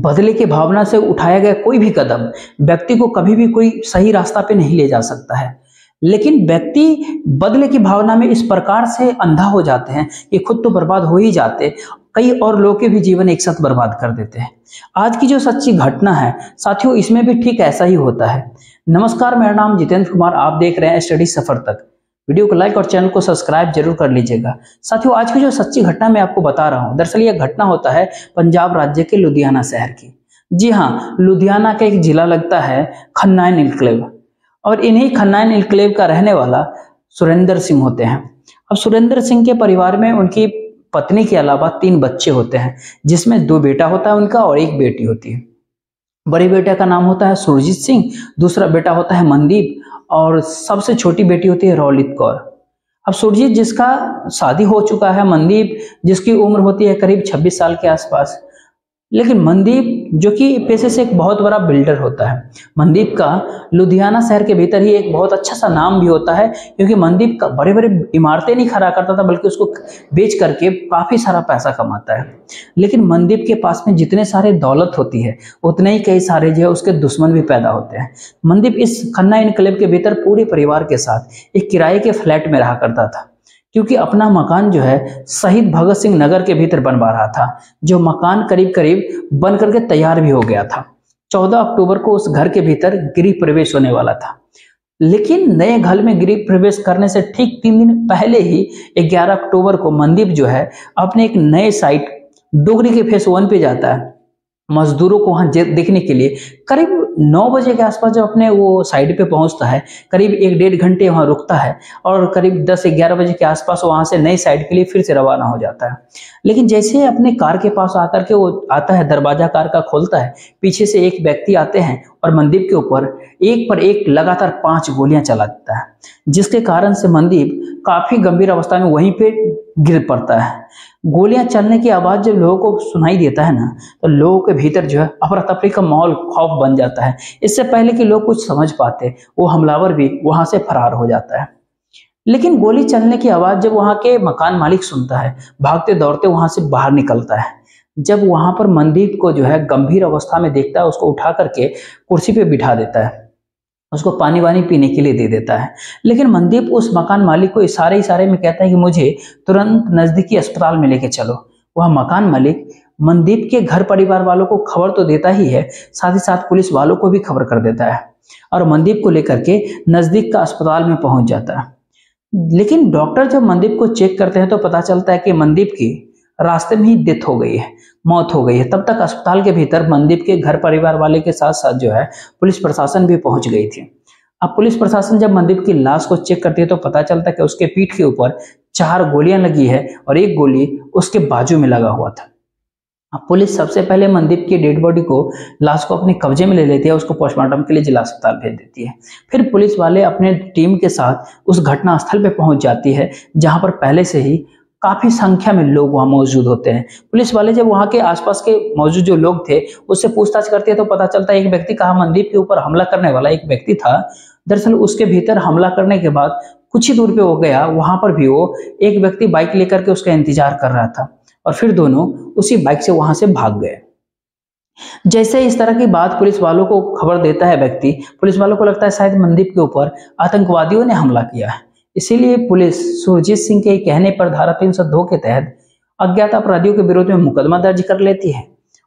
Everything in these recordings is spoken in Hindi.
बदले की भावना से उठाया गया कोई भी कदम व्यक्ति को कभी भी कोई सही रास्ता पे नहीं ले जा सकता है। लेकिन व्यक्ति बदले की भावना में इस प्रकार से अंधा हो जाते हैं कि खुद तो बर्बाद हो ही जाते, कई और लोगों के भी जीवन एक साथ बर्बाद कर देते हैं। आज की जो सच्ची घटना है साथियों, इसमें भी ठीक ऐसा ही होता है। नमस्कार, मेरा नाम जितेंद्र कुमार, आप देख रहे हैं स्टडी सफर तक। वीडियो को लाइक और चैनल को सब्सक्राइब जरूर कर लीजिएगा। साथियों, आज की जो सच्ची घटना मैं आपको बता रहा हूं, दरअसल यह घटना होता है पंजाब राज्य के लुधियाना शहर की। जी हाँ, लुधियाना का एक जिला लगता है खन्नाइन इनक्लेव, और इन्हीं खन्नाइन इनक्लेव का रहने वाला सुरेंद्र सिंह होते हैं। अब सुरेंद्र सिंह के परिवार में उनकी पत्नी के अलावा 3 बच्चे होते हैं, जिसमें 2 बेटा होता है उनका और 1 बेटी होती है। बड़े बेटे का नाम होता है सुरजीत सिंह, दूसरा बेटा होता है मनदीप, और सबसे छोटी बेटी होती है रौलित कौर। अब सुरजीत जिसका शादी हो चुका है, मनदीप जिसकी उम्र होती है करीब 26 साल के आसपास, लेकिन मनदीप जो कि पेशे से एक बहुत बड़ा बिल्डर होता है। मनदीप का लुधियाना शहर के भीतर ही एक बहुत अच्छा सा नाम भी होता है, क्योंकि मनदीप का बड़े बड़े इमारतें नहीं खड़ा करता था, बल्कि उसको बेच करके काफी सारा पैसा कमाता है। लेकिन मनदीप के पास में जितने सारे दौलत होती है, उतने ही कई सारे जो है उसके दुश्मन भी पैदा होते हैं। मनदीप इस खन्ना इनक्लेव के भीतर पूरे परिवार के साथ एक किराए के फ्लैट में रहा करता था, क्योंकि अपना मकान जो है शहीद भगत सिंह नगर के भीतर बनवा रहा था, जो मकान करीब करीब बन करके तैयार भी हो गया था। 14 अक्टूबर को उस घर के भीतर गृह प्रवेश होने वाला था। लेकिन नए घर में गृह प्रवेश करने से ठीक 3 दिन पहले ही 11 अक्टूबर को मनदीप जो है अपने एक नए साइट डोगरी के फेस 1 पे जाता है मजदूरों को वहां देखने के लिए। करीब 9 बजे के आसपास जब अपने वो साइड पे पहुंचता है, करीब 1-1.5 घंटे वहां रुकता है, और करीब 10-11 बजे के आसपास वहां से नई साइड के लिए फिर से रवाना हो जाता है। लेकिन जैसे अपने कार के पास आकर के वो आता है, दरवाजा कार का खोलता है, पीछे से एक व्यक्ति आते हैं और मनदीप के ऊपर एक पर एक लगातार 5 गोलियां चला देता है, जिसके कारण से मनदीप काफी गंभीर अवस्था में वहीं पे गिर पड़ता है। गोलियां चलने की आवाज जब लोगों को सुनाई देता है ना, तो लोगों के भीतर जो है अफरा तफरी का माहौल, खौफ बन जाता है। इससे पहले कि लोग कुछ समझ पाते, वो हमलावर भी वहां से फरार हो जाता है। लेकिन गोली चलने की आवाज जब वहां के मकान मालिक सुनता है, भागते दौड़ते वहां से बाहर निकलता है। जब वहां पर मनदीप को जो है गंभीर अवस्था में देखता है, उसको उठा करके कुर्सी पे बिठा देता है, उसको पानी वानी पीने के लिए दे देता है। लेकिन मनदीप उस मकान मालिक को इशारे में कहता है कि मुझे तुरंत नजदीकी अस्पताल में लेके चलो। वह मकान मालिक मनदीप के घर परिवार वालों को खबर तो देता ही है, साथ ही साथ पुलिस वालों को भी खबर कर देता है, और मनदीप को लेकर के नजदीक का अस्पताल में पहुंच जाता है। लेकिन डॉक्टर जब मनदीप को चेक करते हैं तो पता चलता है कि मनदीप की रास्ते में ही डेथ हो गई है, मौत हो गई है। तब तक अस्पताल के भीतर मनदीप के घर परिवार वाले के साथ साथ जो है पुलिस प्रशासन भी पहुंच गई थी। अब पुलिस प्रशासन जब मनदीप की लाश को चेक करती है तो पता चलता है कि उसके पीठ के ऊपर 4 गोलियां लगी है, और 1 गोली उसके बाजू में लगा हुआ था। अब पुलिस सबसे पहले मनदीप की डेड बॉडी को, लाश को अपने कब्जे में ले लेती है, उसको पोस्टमार्टम के लिए जिला अस्पताल भेज देती है। फिर पुलिस वाले अपने टीम के साथ उस घटना स्थल पे पहुंच जाती है, जहां पर पहले से ही काफी संख्या में लोग वहां मौजूद होते हैं। पुलिस वाले जब वहां के आसपास के मौजूद जो लोग थे उससे पूछताछ करते हैं तो पता चलता है एक व्यक्ति कहा मनदीप के ऊपर हमला करने वाला एक व्यक्ति था। दरअसल उसके भीतर हमला करने के बाद कुछ ही दूर पे हो गया, वहां पर भी वो एक व्यक्ति बाइक लेकर के उसका इंतजार कर रहा था, और फिर दोनों उसी बाइक से वहां से भाग गए। जैसे इस तरह की बात पुलिस वालों को खबर देता है व्यक्ति, पुलिस वालों को लगता है शायद मनदीप के ऊपर आतंकवादियों ने हमला किया है। इसीलिए पुलिस सुरजीत सिंह के कहने पर धारा 302 के तहत अज्ञात अपराधियों के विरोध में मुकदमा दर्ज कर लेती है,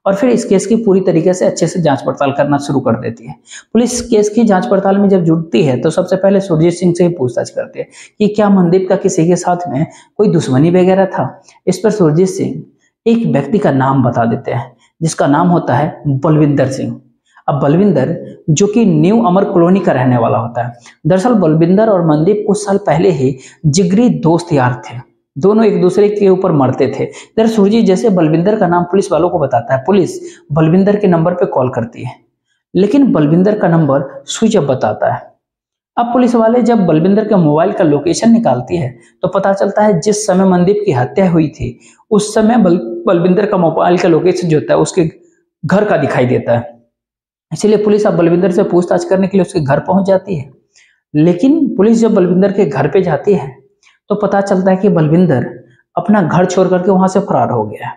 और फिर इस केस की पूरी तरीके से अच्छे से जांच पड़ताल करना शुरू कर देती है। पुलिस केस की जांच पड़ताल में जब जुटती है तो सबसे पहले सुरजीत सिंह से ही पूछताछ करती है कि क्या मनदीप का किसी के साथ में कोई दुश्मनी वगैरह था। इस पर सुरजीत सिंह एक व्यक्ति का नाम बता देते हैं, जिसका नाम होता है बलविंदर सिंह। अब बलविंदर जो कि न्यू अमर कॉलोनी का रहने वाला होता है। दरअसल बलविंदर और मनदीप कुछ साल पहले ही जिगरी दोस्त यार थे, दोनों एक दूसरे के ऊपर मरते थे। इधर सुरजीत जैसे बलविंदर का नाम पुलिस वालों को बताता है, पुलिस बलविंदर के नंबर पे कॉल करती है, लेकिन बलविंदर का नंबर स्विच ऑफ बताता है। अब पुलिस वाले जब बलविंदर के मोबाइल का लोकेशन निकालती है तो पता चलता है जिस समय मनदीप की हत्या हुई थी उस समय बलविंदर का मोबाइल का लोकेशन जो होता है उसके घर का दिखाई देता है। इसीलिए पुलिस अब बलविंदर से पूछताछ करने के लिए उसके घर पहुंच जाती है। लेकिन पुलिस जब बलविंदर के घर पे जाती है तो पता चलता है कि बलविंदर अपना घर छोड़ करके वहां से फरार हो गया है।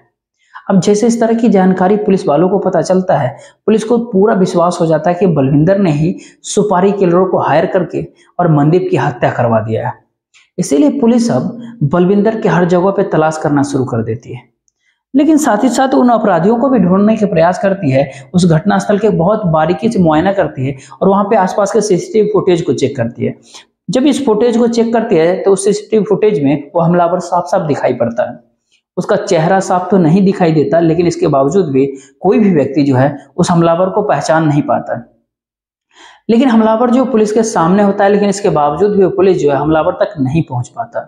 अब जैसे इस तरह की जानकारी पुलिस वालों को पता चलता है, पुलिस को पूरा विश्वास हो जाता है कि बलविंदर ने ही सुपारी किलरों को हायर करके और मनदीप की हत्या करवा दिया है। इसीलिए पुलिस अब बलविंदर के हर जगह पे तलाश करना शुरू कर देती है, लेकिन साथ ही साथ उन अपराधियों को भी ढूंढने के प्रयास करती है। उस घटनास्थल के बहुत बारीकी से मुआयना करती है और वहां पे आसपास के सीसीटीवी फुटेज को चेक करती है। जब इस फुटेज को चेक करती है तो उस सीसीटीवी फुटेज में वो हमलावर साफ साफ दिखाई पड़ता है। उसका चेहरा साफ तो नहीं दिखाई देता, लेकिन इसके बावजूद भी कोई भी व्यक्ति जो है उस हमलावर को पहचान नहीं पाता है। लेकिन हमलावर जो पुलिस के सामने होता है, लेकिन इसके बावजूद भी पुलिस जो है हमलावर तक नहीं पहुंच पाता।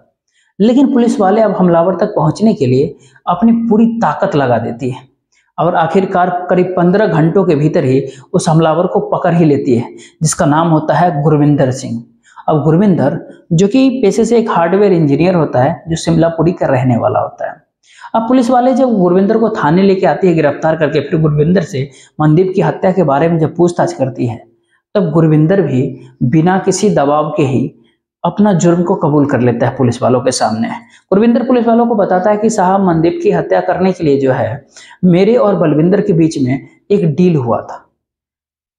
लेकिन पुलिस वाले अब हमलावर तक पहुंचने के लिए अपनी पूरी ताकत लगा देती है और आखिरकार करीब 15 घंटों के भीतर ही उस हमलावर को पकड़ ही लेती है, जिसका नाम होता है गुरविंदर सिंह। अब गुरविंदर जो कि पेशे से एक हार्डवेयर इंजीनियर होता है, जो शिमलापुरी का रहने वाला होता है। अब पुलिस वाले जब गुरविंदर को थाने लेके आती है गिरफ्तार करके, फिर गुरविंदर से मनदीप की हत्या के बारे में जब पूछताछ करती है, तब गुरविंदर भी बिना किसी दबाव के ही अपना जुर्म को कबूल कर लेता है पुलिस वालों के सामने। गुरविंदर पुलिस वालों को बताता है कि साहब, मनदीप की हत्या करने के लिए जो है मेरे और बलविंदर के बीच में एक डील हुआ था।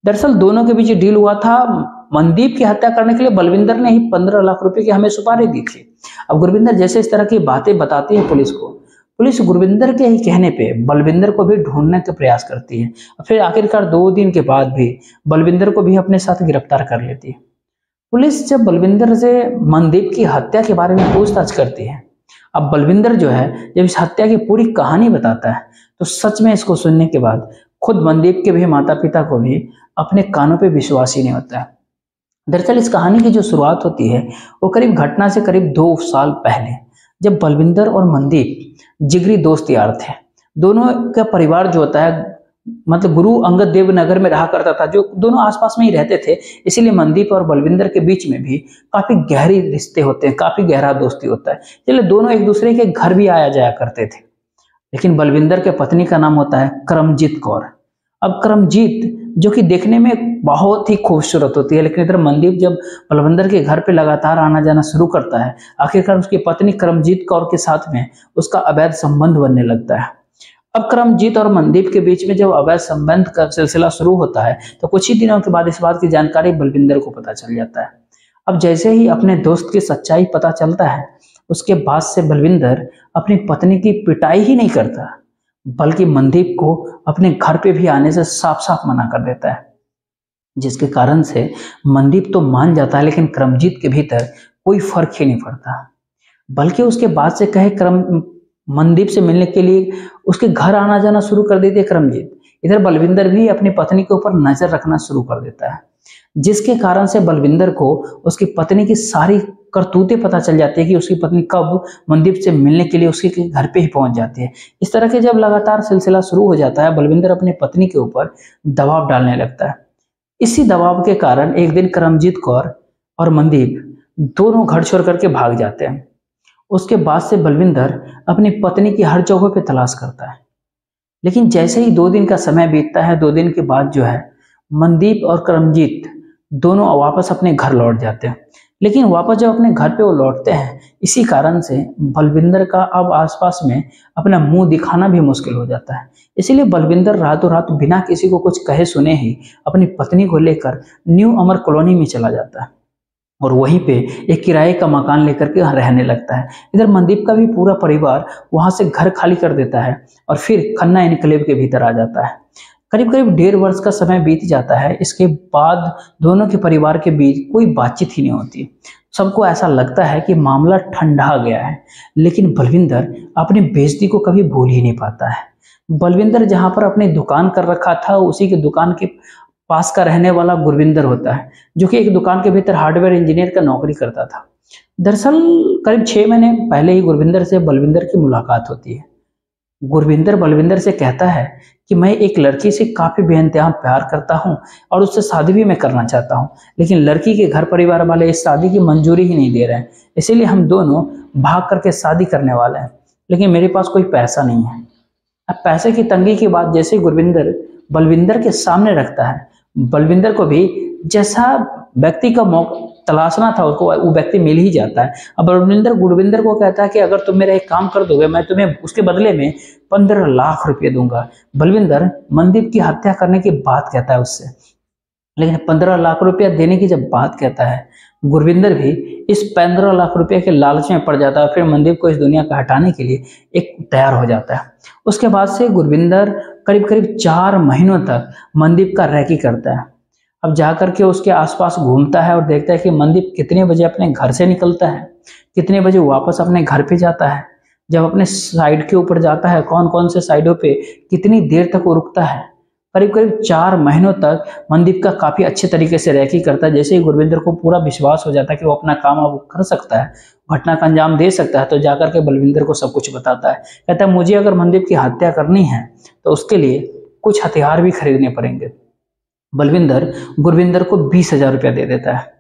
दरअसल दोनों के बीच डील हुआ था। मनदीप की हत्या करने के लिए बलविंदर ने ही 15 लाख रुपए की हमें सुपारी दी थी। अब गुरविंदर जैसे इस तरह की बातें बताती है पुलिस को, पुलिस गुरविंदर के ही कहने पे बलविंदर को भी ढूंढने का प्रयास करती है। फिर आखिरकार 2 दिन के बाद भी बलविंदर को भी अपने साथ गिरफ्तार कर लेती है। पुलिस जब बलविंदर से मनदीप की हत्या के बारे में पूछताछ करती है, अब बलविंदर जो है जब इस हत्या की पूरी कहानी बताता है, तो सच में इसको सुनने के बाद खुद मनदीप के भी माता पिता को भी अपने कानों पे विश्वास ही नहीं होता है। दरअसल इस कहानी की जो शुरुआत होती है वो करीब घटना से करीब 2 साल पहले, जब बलविंदर और मनदीप जिगरी दोस्त यार थे। दोनों का परिवार जो होता है, मतलब गुरु अंगद देव नगर में रहा करता था, जो दोनों आसपास में ही रहते थे। इसीलिए मनदीप और बलविंदर के बीच में भी काफी गहरी रिश्ते होते हैं, काफी गहरा दोस्ती होता है। इसलिए दोनों एक दूसरे के घर भी आया जाया करते थे। लेकिन बलविंदर के पत्नी का नाम होता है करमजीत कौर। अब करमजीत जो कि देखने में बहुत ही खूबसूरत होती है, लेकिन इधर मनदीप जब बलविंदर के घर पे लगातार आना जाना शुरू करता है, आखिरकार उसकी पत्नी करमजीत कौर के साथ में उसका अवैध संबंध बनने लगता है। अब करमजीत और मनदीप के बीच में जब अवैध संबंध का सिलसिला शुरू होता है, तो कुछ ही दिनों के बाद इस बात की जानकारी बलविंदर को पता चल जाता है। अब जैसे ही अपने दोस्त की सच्चाई पता चलता है, उसके बाद से बलविंदर अपनी पत्नी की पिटाई ही नहीं करता, बल्कि मनदीप को अपने घर पे भी आने से साफ साफ मना कर देता है, जिसके कारण से मनदीप तो मान जाता है, लेकिन करमजीत के भीतर कोई फर्क ही नहीं पड़ता। बल्कि उसके बाद से कहे मनदीप से मिलने के लिए उसके घर आना जाना शुरू कर देती है करमजीत। इधर बलविंदर भी अपनी पत्नी के ऊपर नजर रखना शुरू कर देता है, जिसके कारण से बलविंदर को उसकी पत्नी की सारी करतूतें पता चल जाती है कि उसकी पत्नी कब मनदीप से मिलने के लिए उसके घर पे ही पहुंच जाती है। इस तरह के जब लगातार सिलसिला शुरू हो जाता है, बलविंदर अपनी पत्नी के ऊपर दबाव डालने लगता है। इसी दबाव के कारण एक दिन करमजीत कौर और मनदीप दोनों घर छोड़ करके भाग जाते हैं। उसके बाद से बलविंदर अपनी पत्नी की हर जगह पे तलाश करता है, लेकिन जैसे ही 2 दिन का समय बीतता है, 2 दिन के बाद जो है मनदीप और करमजीत दोनों वापस अपने घर लौट जाते हैं। लेकिन वापस जब अपने घर पे वो लौटते हैं, इसी कारण से बलविंदर का अब आसपास में अपना मुंह दिखाना भी मुश्किल हो जाता है। इसीलिए बलविंदर रातों रात बिना किसी को कुछ कहे सुने ही अपनी पत्नी को लेकर न्यू अमर कॉलोनी में चला जाता है और वहीं पे एक किराए का मकान लेकर के रहने लगता है। इधर मनदीप का भी पूरा परिवार वहां से घर खाली कर देता है और फिर खन्ना एनक्लेव के भीतर आ जाता है। करीब करीब 1.5 वर्ष का समय बीत जाता है। इसके बाद दोनों के परिवार के बीच कोई बातचीत ही नहीं होती। सबको ऐसा लगता है कि मामला ठंडा गया है, लेकिन बलविंदर अपनी बेइज्जती को कभी भूल ही नहीं पाता है। बलविंदर जहां पर अपनी दुकान कर रखा था, उसी के दुकान के पास का रहने वाला गुरविंदर होता है, जो कि एक दुकान के भीतर हार्डवेयर इंजीनियर का नौकरी करता था। दरअसल करीब 6 महीने पहले ही गुरविंदर से बलविंदर की मुलाकात होती है। गुरविंदर बलविंदर से कहता है कि मैं एक लड़की से काफी बेइंतहा प्यार करता हूं और उससे शादी भी मैं करना चाहता हूं, लेकिन लड़की के घर परिवार वाले इस शादी की मंजूरी ही नहीं दे रहे हैं। इसीलिए हम दोनों भाग करके शादी करने वाले हैं, लेकिन मेरे पास कोई पैसा नहीं है। अब पैसे की तंगी की बात जैसे गुरविंदर बलविंदर के सामने रखता है, बलविंदर को भी जैसा व्यक्ति का तलाशना था उसको, वो व्यक्ति मिल ही जाता है। अब बलविंदर गुरविंदर को कहता है कि अगर तुम मेरा एक काम कर दोगे, मैं तुम्हें उसके बदले में 15 लाख रुपए दूंगा। बलविंदर मनदीप की हत्या करने की बात कहता है उससे, लेकिन 15 लाख रुपया देने की जब बात कहता है, गुरविंदर भी इस 15 लाख रुपए के लालच में पड़ जाता है, फिर मनदीप को इस दुनिया का हटाने के लिए एक तैयार हो जाता है। उसके बाद से गुरविंदर करीब करीब 4 महीनों तक मनदीप का रैकी करता है। अब जाकर के उसके आसपास घूमता है और देखता है कि मनदीप कितने बजे अपने घर से निकलता है, कितने बजे वापस अपने घर पे जाता है, जब अपने साइड के ऊपर जाता है कौन कौन से साइडों पे कितनी देर तक वो रुकता है। करीब करीब 4 महीनों तक मनदीप का काफी अच्छे तरीके से रैकी करता है। जैसे ही गुरविंदर को पूरा विश्वास हो जाता है कि वो अपना काम अब कर सकता है, घटना का अंजाम दे सकता है, तो जाकर के बलविंदर को सब कुछ बताता है। कहता है मुझे अगर मनदीप की हत्या करनी है तो उसके लिए कुछ हथियार भी खरीदने पड़ेंगे। बलविंदर गुरविंदर को 20,000 रुपया दे देता है।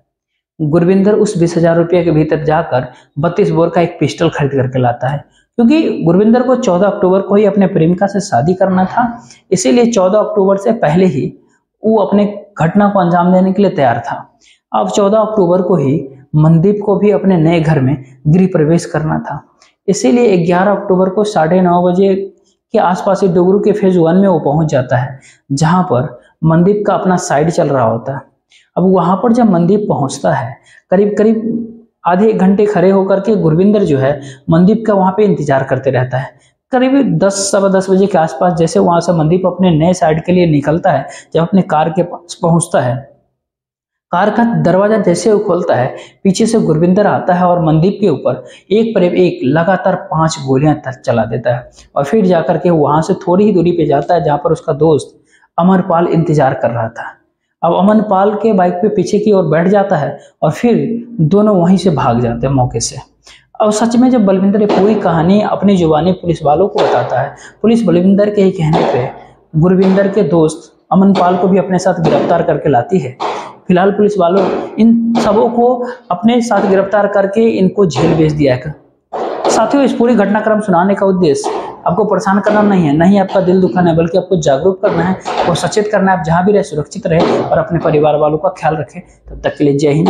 गुरविंदर उस 20,000 रुपये के भीतर जाकर 32 बोर का एक पिस्टल खरीद करके लाता है, क्योंकि गुरविंदर को 14 अक्टूबर को ही अपने प्रेमिका से शादी करना था, इसीलिए 14 अक्टूबर से पहले ही वो अपने घटना को अंजाम देने के लिए तैयार था। अब 14 अक्टूबर को ही मनदीप को भी अपने नए घर में गृह प्रवेश करना था, इसीलिए 11 अक्टूबर को 9:30 बजे के आसपास ही डुगरू के फेज 1 में वो पहुंच जाता है, जहां पर मनदीप का अपना साइड चल रहा होता है। अब वहां पर जब मनदीप पहुंचता है, करीब करीब आधे 1 घंटे खड़े होकर के गुरविंदर जो है मनदीप का वहां पे इंतजार करते रहता है। करीब 10 सवा 10 बजे के आसपास जैसे वहां से मनदीप अपने नए साइड के लिए निकलता है, जब अपने कार के पास पहुंचता है, कार का दरवाजा जैसे वो खोलता है, पीछे से गुरविंदर आता है और मनदीप के ऊपर एक पर एक लगातार 5 गोलियां चला देता है। और फिर जाकर के वहां से थोड़ी ही दूरी पे जाता है जहां पर उसका दोस्त अमरपाल इंतजार कर रहा था। अब अमरपाल के बाइक पे पीछे की ओर बैठ जाता है और फिर दोनों वहीं से भाग जाते हैं मौके से। अब सच में जब बलविंदर ये पूरी कहानी अपनी जुबानी पुलिस वालों को बताता है, पुलिस बलविंदर के ही कहने पे गुरविंदर के दोस्त अमनपाल को भी अपने साथ गिरफ्तार करके लाती है। फिलहाल पुलिस वालों इन सबों को अपने साथ गिरफ्तार करके इनको जेल भेज दिया है। साथियों, इस पूरी घटनाक्रम सुनाने का उद्देश्य आपको परेशान करना नहीं है, नहीं आपका दिल दुखाना है, बल्कि आपको जागरूक करना है और सचेत करना है। आप जहां भी रहे सुरक्षित रहे और अपने परिवार वालों का ख्याल रखें। तब तक के लिए जय हिंद।